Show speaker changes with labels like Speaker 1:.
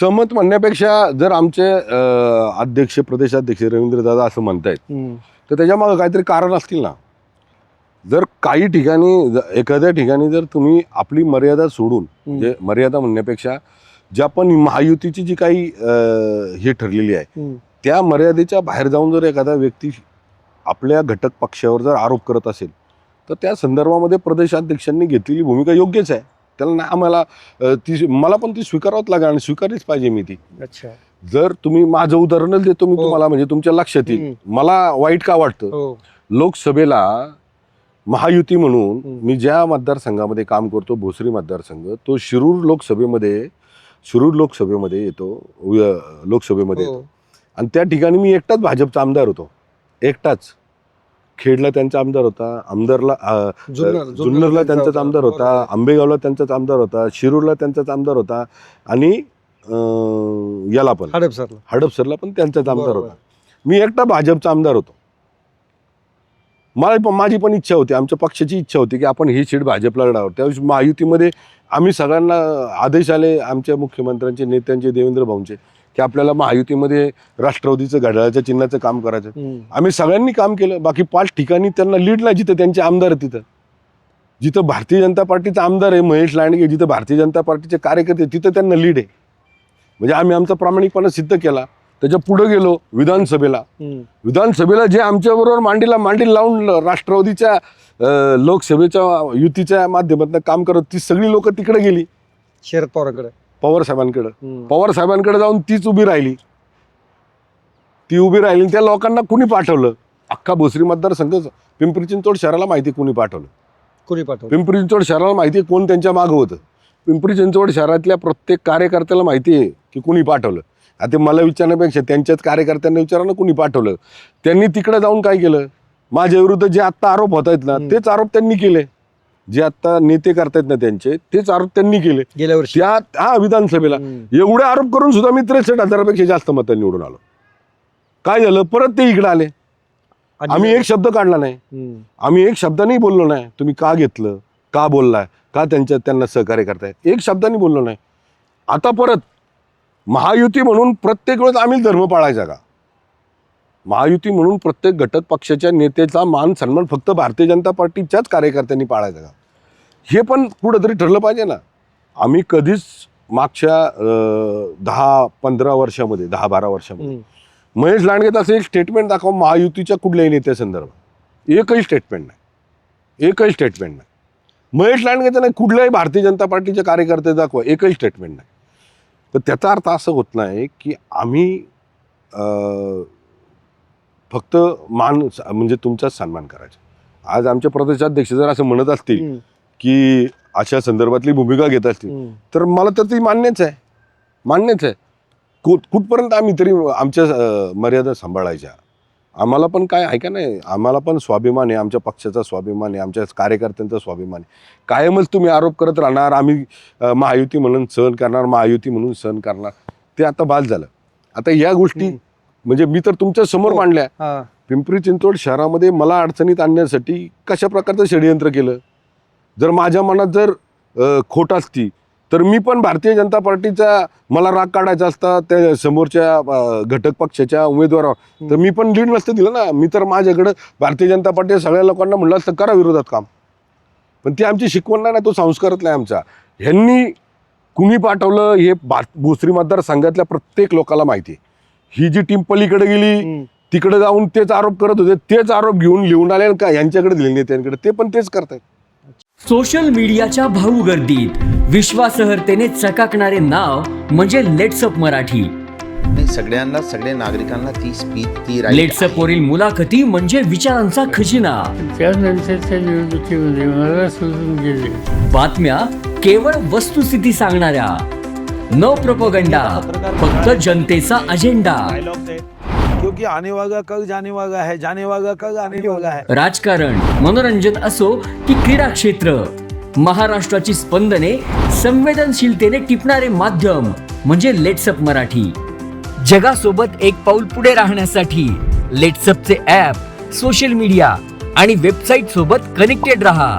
Speaker 1: सहमत म्हणण्यापेक्षा जर आमचे अध्यक्ष प्रदेशाध्यक्ष रवींद्रदादा असं म्हणतायत तर त्याच्यामागे काहीतरी कारण असतील ना. जर काही ठिकाणी एखाद्या ठिकाणी जर तुम्ही आपली मर्यादा सोडून म्हणजे मर्यादा म्हणण्यापेक्षा ज्या पण महायुतीची जी काही हे ठरलेली आहे त्या मर्यादेच्या बाहेर जाऊन जर एखादा व्यक्ती आपल्या घटक पक्षावर जर आरोप करत असेल तर त्या संदर्भामध्ये प्रदेशाध्यक्षांनी घेतलेली भूमिका योग्यच आहे. त्याला नाही आम्हाला मला पण ती स्वीकारावंच लागेल आणि स्वीकारलीच पाहिजे मी ती.
Speaker 2: अच्छा,
Speaker 1: जर तुम्ही माझं उदाहरणच देतो मी तुम्हाला म्हणजे तुमच्या लक्षात येईल मला वाईट का वाटतं. लोकसभेला महायुती म्हणून मी ज्या मतदारसंघामध्ये काम करतो भोसरी मतदारसंघ तो शिरूर लोकसभेमध्ये येतो लोकसभेमध्ये येतो आणि त्या ठिकाणी मी एकटाच भाजपचा आमदार होतो. एकटाच. खेडला त्यांचा आमदार होता, आमदारला जुन्नरला त्यांचाच आमदार होता, आंबेगावला त्यांचाच आमदार होता, शिरूरला त्यांचाच आमदार होता आणि याला पण हडपसरला पण त्यांचाच आमदार होता. मी एकटा भाजपचा आमदार होतो. माझी पण इच्छा होती, आमच्या पक्षाची इच्छा होती की आपण ही सीट भाजपला लढावं. त्यावेळेस महायुतीमध्ये आम्ही सगळ्यांना आदेश आले आमच्या मुख्यमंत्र्यांचे नेत्यांचे देवेंद्र भाऊंचे की आपल्याला महायुतीमध्ये राष्ट्रवादीचं घड्याळाच्या चिन्हाचं काम करायचं. आम्ही सगळ्यांनी काम केलं. बाकी 5 ठिकाणी त्यांना लीड नाही. जिथं त्यांचे आमदार आहेत जिथं भारतीय जनता पार्टीचा आमदार आहे महेश लांडगे, जिथं भारतीय जनता पार्टीचे कार्यकर्ते तिथं त्यांना लीड आहे. म्हणजे आम्ही आमचा प्रामाणिकपणा सिद्ध केला. त्याच्या पुढे गेलो विधानसभेला जे आमच्याबरोबर मांडीला लावून राष्ट्रवादीच्या लोकसभेच्या युतीच्या माध्यमातून काम करत ती सगळी लोक तिकडे गेली
Speaker 2: शरद पवार
Speaker 1: साहेबांकडे जाऊन तीच उभी राहिली. त्या लोकांना कुणी पाठवलं अख्खा भोसरी मतदारसंघ पिंपरी चिंचवड शहराला माहिती कुणी पाठवलं. पिंपरी चिंचवड शहराला माहिती कोण त्यांच्या मागं होतं. पिंपरी चिंचवड शहरातल्या प्रत्येक कार्यकर्त्याला माहिती आहे की कुणी पाठवलं. आता मला विचारण्यापेक्षा त्यांच्याच कार्यकर्त्यांना विचारा ना कुणी पाठवलं. त्यांनी तिकडे जाऊन काय केलं. माझ्या विरुद्ध जे आत्ता आरोप होत आहेत ना तेच आरोप त्यांनी केले. जे आता नेते करतायत ना त्यांचे तेच आरोप त्यांनी केले
Speaker 2: गेल्या वर्षी.
Speaker 1: विधानसभेला एवढे आरोप करून सुद्धा मी 63,000पेक्षा जास्त मतं निवडून आलो. काय झालं परत ते इकडे आले. आम्ही एक शब्द काढला नाही. आम्ही एक शब्दानेही बोललो नाही तुम्ही का घेतलं का बोललाय का त्यांना सहकार्य करताय एक शब्दाने बोललो नाही. आता परत महायुती म्हणून प्रत्येक वेळेस आम्ही धर्म पाळायचा का. महायुती म्हणून प्रत्येक घटक पक्षाच्या नेत्याचा मान सन्मान फक्त भारतीय जनता पार्टीच्याच कार्यकर्त्यांनी पाळायचा का हे पण कुठंतरी ठरलं पाहिजे ना. आम्ही कधीच मागच्या 10-15 वर्षामध्ये 10-12 वर्षामध्ये महेश लांडगेचं असं एक स्टेटमेंट दाखवा महायुतीच्या कुठल्याही नेत्यासंदर्भात एकही स्टेटमेंट नाही. महेश लांडगेचं नाही कुठल्याही भारतीय जनता पार्टीच्या कार्यकर्ते दाखवा एकही स्टेटमेंट नाही. तर त्याचा अर्थ असं होत नाही की आम्ही फक्त म्हणजे तुमचाच सन्मान करायचा. आज आमचे प्रदेशाध्यक्ष जर असं म्हणत असतील की अशा संदर्भातली भूमिका घेत असतील तर मला तर ती मान्यच आहे. कुठपर्यंत आम्ही तरी आमच्या मर्यादा सांभाळायच्या. आम्हाला पण काय आहे का नाही आम्हाला पण स्वाभिमान आहे. आमच्या पक्षाचा स्वाभिमान आहे. आमच्या कार्यकर्त्यांचा स्वाभिमान आहे. कायमच तुम्ही आरोप करत राहणार आम्ही महायुती म्हणून सहन करणार ते आता बाद झालं. आता या गोष्टी म्हणजे मी तर तुमच्या समोर मांडल्या. पिंपरी चिंचवड शहरामध्ये मला अडचणीत आणण्यासाठी कशा प्रकारचं षडयंत्र केलं. जर माझ्या मनात जर खोट असती तर मी पण भारतीय जनता पार्टीचा मला राग काढायचा असता त्या समोरच्या घटक पक्षाच्या उमेदवारावर तर मी पण लीड नसतं दिलं ना. मी तर माझ्याकडं भारतीय जनता पार्टी सगळ्या लोकांना म्हणलं असतं करा विरोधात काम. पण ती आमची शिकवण नाही तो संस्कारच नाही आमचा. ह्यांनी कुणी पाठवलं हे भोसरी मतदारसंघातल्या प्रत्येक लोकांना माहिती आहे. ही जी टीम पलीकडे गेली तिकडे जाऊन तेच आरोप करत होते तेच आरोप घेऊन लिहून आले का यांच्याकडे दिले नेत्यांकडे ते पण तेच करतायत.
Speaker 3: सोशल मीडियाच्या भाऊ गर्दीत विश्वासार्हतेने चकाकणारे नाव म्हणजे लेट्सअप मराठी.
Speaker 4: सगळ्या नागरिकांना ती स्पीच
Speaker 3: लेट्सअप वरील मुलाखती म्हणजे विचारांचा खजिना.
Speaker 5: त्यानंतरच्या निवडणुकीमध्ये मला सोडून गेले.
Speaker 3: बातम्या केवळ वस्तुस्थिती सांगणाऱ्या न प्रोपगंडा फक्त जनतेचा अजेंडा.
Speaker 6: क्योंकि आने वाला कल जाने वाला है, जाने वाला कल आने वाला है.
Speaker 3: राजकारण मनोरंजन असो की क्रीडा क्षेत्र महाराष्ट्राची स्पंदने संवेदनशीलतेने टिपणारे माध्यम म्हणजे लेट्सअप मराठी. जगासोबत एक पाऊल पुढे राहण्यासाठी लेट्सअपचे ॲप सोशल मीडिया आणि वेबसाईट सोबत कनेक्टेड रहा.